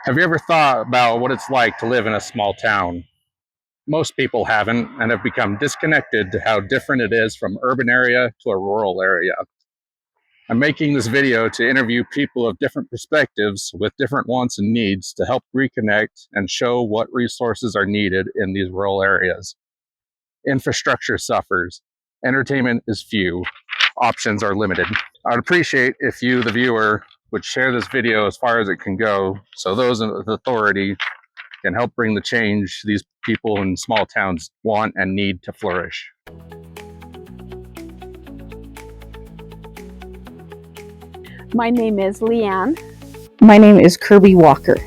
Have you ever thought about what it's like to live in a small town? Most people haven't and have become disconnected to how different it is from urban area to a rural area. I'm making this video to interview people of different perspectives with different wants and needs to help reconnect and show what resources are needed in these rural areas. Infrastructure suffers, entertainment is few, options are limited. I'd appreciate if you, the viewer, would share this video as far as it can go so those in authority can help bring the change these people in small towns want and need to flourish. My name is Leanne. My name is Kirby Walker.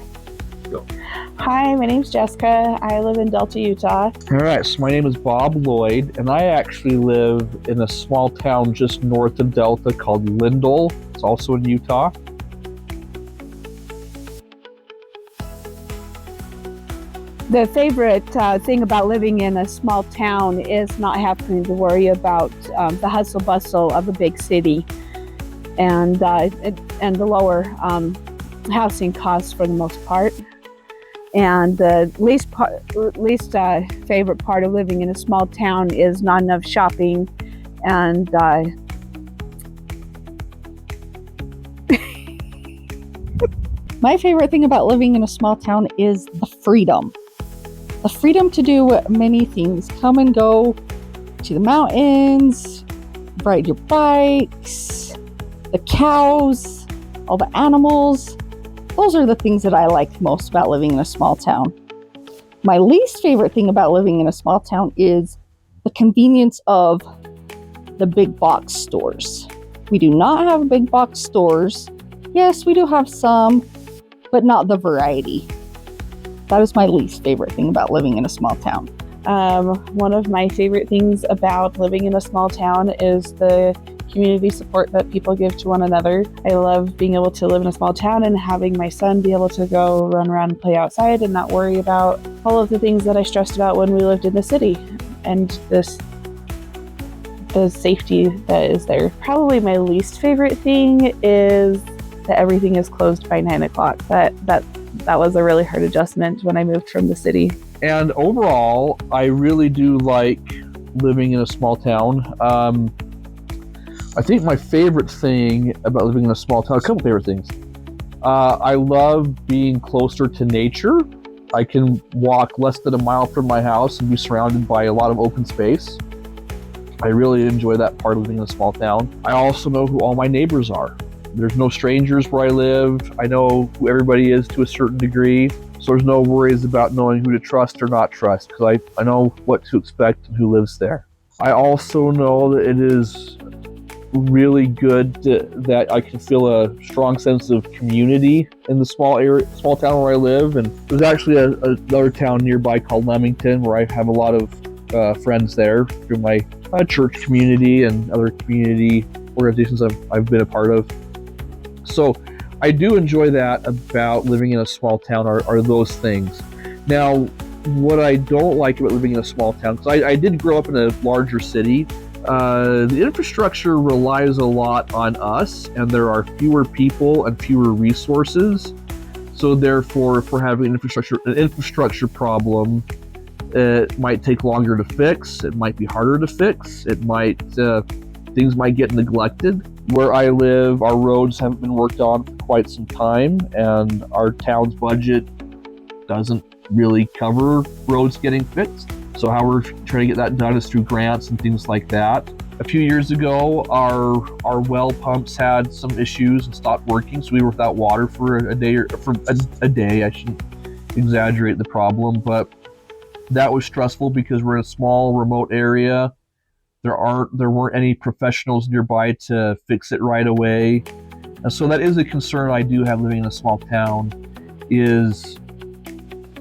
Hi, my name's Jessica. I live in Delta, Utah. All right, so my name is Bob Lloyd, and I actually live in a small town just north of Delta called Lindell. It's also in Utah. The favorite thing about living in a small town is not having to worry about the hustle bustle of a big city and the lower housing costs for the most part. And the least favorite part of living in a small town is not enough shopping and My favorite thing about living in a small town is the freedom. The freedom to do many things. Come and go to the mountains, ride your bikes, the cows, all the animals. Those are the things that I like most about living in a small town. My least favorite thing about living in a small town is the convenience of the big box stores. We do not have big box stores. Yes, we do have some, but not the variety. That is my least favorite thing about living in a small town. One of my favorite things about living in a small town is the community support that people give to one another. I love being able to live in a small town and having my son be able to go run around and play outside and not worry about all of the things that I stressed about when we lived in the city, and the safety that is there. Probably my least favorite thing is that everything is closed by 9 o'clock. That was a really hard adjustment when I moved from the city. And overall, I really do like living in a small town. I think my favorite thing about living in a small town, a couple favorite things. I love being closer to nature. I can walk less than a mile from my house and be surrounded by a lot of open space. I really enjoy that part of living in a small town. I also know who all my neighbors are. There's no strangers where I live. I know who everybody is to a certain degree. So there's no worries about knowing who to trust or not trust, because I know what to expect and who lives there. I also know that it is really good that I can feel a strong sense of community in the small town where I live. And there's actually another town nearby called Leamington where I have a lot of friends there through my church community and other community organizations I've been a part of. So I do enjoy that about living in a small town are those things. Now, what I don't like about living in a small town, because I did grow up in a larger city, the infrastructure relies a lot on us, and there are fewer people and fewer resources. So therefore, if we're having an infrastructure problem, it might take longer to fix. It might be harder to fix. Things might get neglected. Where I live, our roads haven't been worked on for quite some time, and our town's budget doesn't really cover roads getting fixed. So how we're trying to get that done is through grants and things like that. A few years ago, our well pumps had some issues and stopped working, so we were without water for a day. I shouldn't exaggerate the problem, but that was stressful because we're in a small, remote area. There weren't any professionals nearby to fix it right away. And so that is a concern I do have living in a small town, is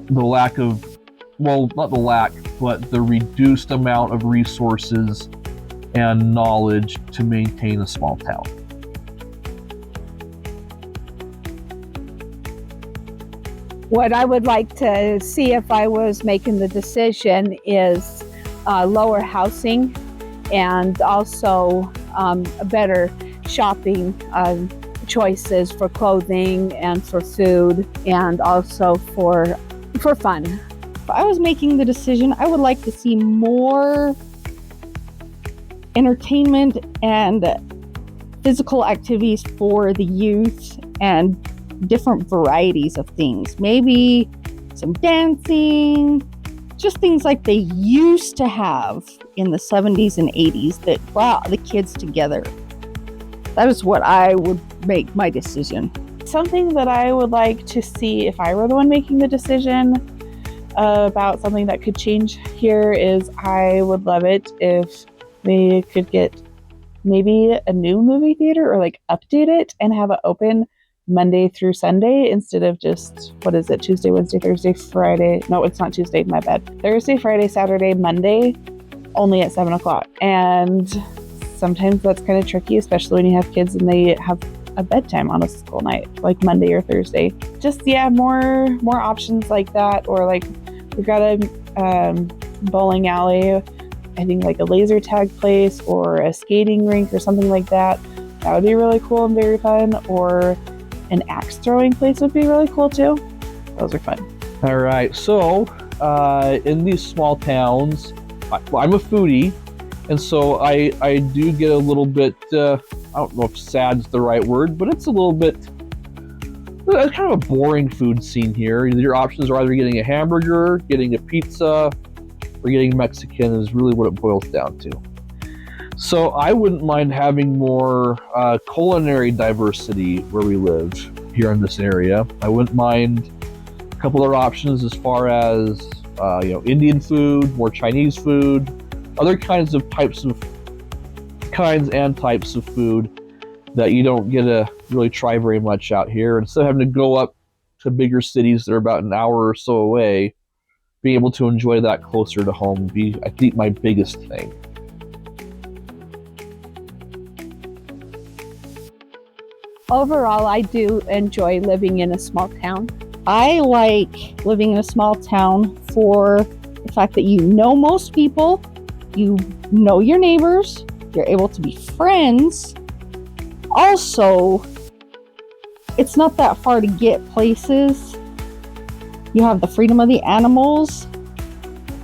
the lack of, well, not the lack, but the reduced amount of resources and knowledge to maintain a small town. What I would like to see if I was making the decision is lower housing and also a better shopping choices for clothing and for food and also for fun. If I was making the decision, I would like to see more entertainment and physical activities for the youth and different varieties of things. Maybe some dancing, just things like they used to have in the 70s and 80s that brought the kids together. That is what I would make my decision. Something that I would like to see if I were the one making the decision about something that could change here is I would love it if we could get maybe a new movie theater or like update it and have it open Monday through Sunday instead of just, what is it, Tuesday, Wednesday, Thursday, Friday. No, it's not Tuesday, my bad. Thursday, Friday, Saturday, Monday, only at 7 o'clock. And sometimes that's kind of tricky, especially when you have kids and they have a bedtime on a school night, like Monday or Thursday. Just, yeah, more options like that. Or like we've got a bowling alley, I think like a laser tag place or a skating rink or something like that. That would be really cool and very fun. Or an axe throwing place would be really cool too. Those are fun. All right. So in these small towns, I'm a foodie, and so I do get a little bit, I don't know if sad's the right word, but it's a little bit, it's kind of a boring food scene here. Your options are either getting a hamburger, getting a pizza, or getting Mexican is really what it boils down to. So I wouldn't mind having more culinary diversity where we live here in this area. I wouldn't mind a couple other options as far as Indian food, more Chinese food, other kinds and types of food that you don't get to really try very much out here. Instead of having to go up to bigger cities that are about an hour or so away, being able to enjoy that closer to home would be, I think, my biggest thing. Overall, I do enjoy living in a small town. I like living in a small town for the fact that you know most people, you know your neighbors, you're able to be friends. Also, it's not that far to get places. You have the freedom of the animals.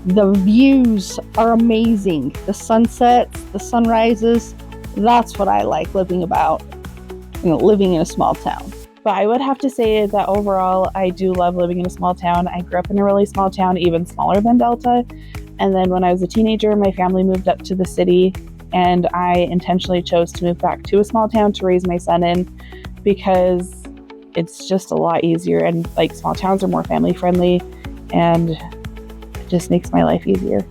The views are amazing. The sunsets, the sunrises. That's what I like living in a small town. But I would have to say that overall, I do love living in a small town. I grew up in a really small town, even smaller than Delta. And then when I was a teenager, my family moved up to the city, and I intentionally chose to move back to a small town to raise my son in because it's just a lot easier. And like small towns are more family friendly, and it just makes my life easier.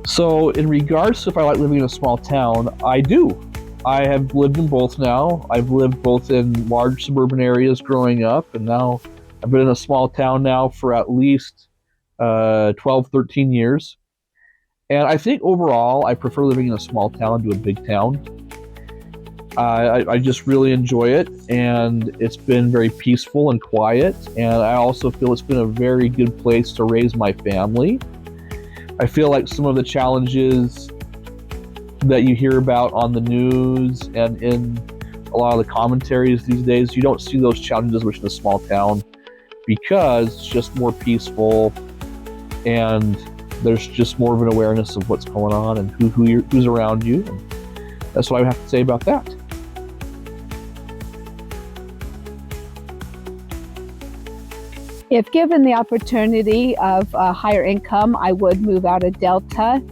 So in regards to if I like living in a small town, I do. I have lived in both now. I've lived both in large suburban areas growing up, and now I've been in a small town now for at least 12, 13 years. And I think overall, I prefer living in a small town to a big town. I just really enjoy it, and it's been very peaceful and quiet, and I also feel it's been a very good place to raise my family. I feel like some of the challenges that you hear about on the news and in a lot of the commentaries these days, you don't see those challenges much in a small town because it's just more peaceful and there's just more of an awareness of what's going on and who's around you. And that's what I have to say about that. If given the opportunity of a higher income, I would move out of Delta.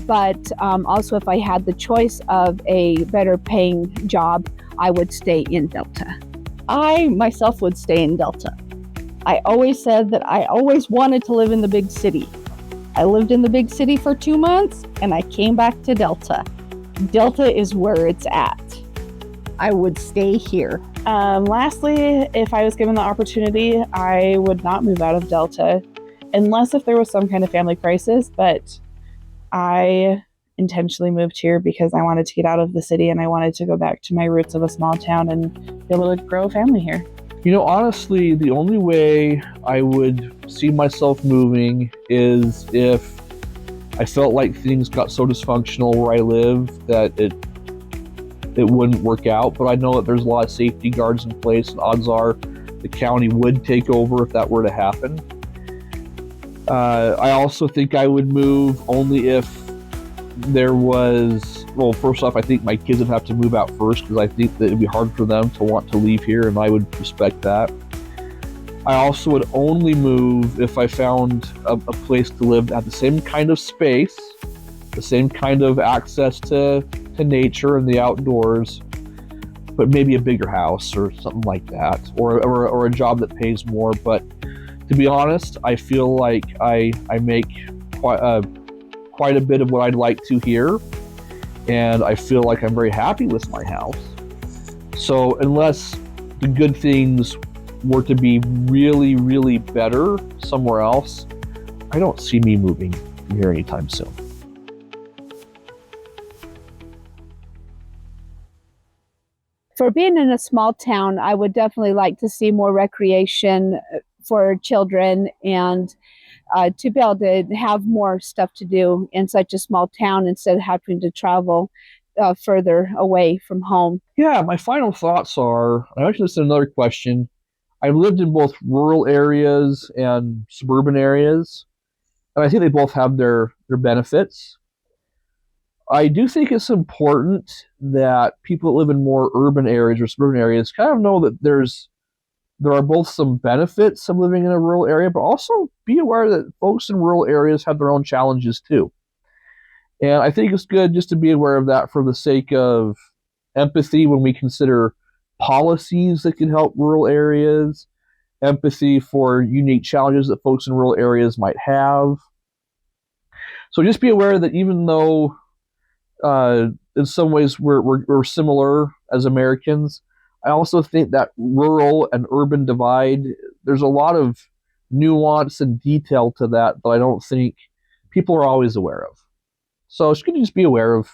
But also if I had the choice of a better paying job, I would stay in Delta. I myself would stay in Delta. I always said that I always wanted to live in the big city. I lived in the big city for 2 months and I came back to Delta. Delta is where it's at. I would stay here. Lastly, if I was given the opportunity, I would not move out of Delta unless if there was some kind of family crisis, but I intentionally moved here because I wanted to get out of the city and I wanted to go back to my roots of a small town and be able to grow a family here. You know, honestly, the only way I would see myself moving is if I felt like things got so dysfunctional where I live that it wouldn't work out. But I know that there's a lot of safety guards in place, and odds are the county would take over if that were to happen. I also think I would move only if there was, well, first off, I think my kids would have to move out first because I think that it'd be hard for them to want to leave here, and I would respect that. I also would only move if I found a place to live that had the same kind of space, the same kind of access to nature and the outdoors, but maybe a bigger house or something like that, or a job that pays more. But to be honest, I feel like I make quite a bit of what I'd like to here, and I feel like I'm very happy with my house. So unless the good things were to be really, really better somewhere else, I don't see me moving here anytime soon. For being in a small town, I would definitely like to see more recreation for children and to be able to have more stuff to do in such a small town instead of having to travel further away from home. Yeah, my final thoughts are, I mentioned this in another question, I've lived in both rural areas and suburban areas, and I think they both have their benefits. I do think it's important that people that live in more urban areas or suburban areas kind of know that there are both some benefits of living in a rural area, but also be aware that folks in rural areas have their own challenges too. And I think it's good just to be aware of that for the sake of empathy when we consider policies that can help rural areas, empathy for unique challenges that folks in rural areas might have. So just be aware that even though in some ways we're similar as Americans, I also think that rural and urban divide, there's a lot of nuance and detail to that I don't think people are always aware of. So it's good to just be aware of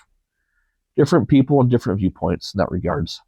different people and different viewpoints in that regards.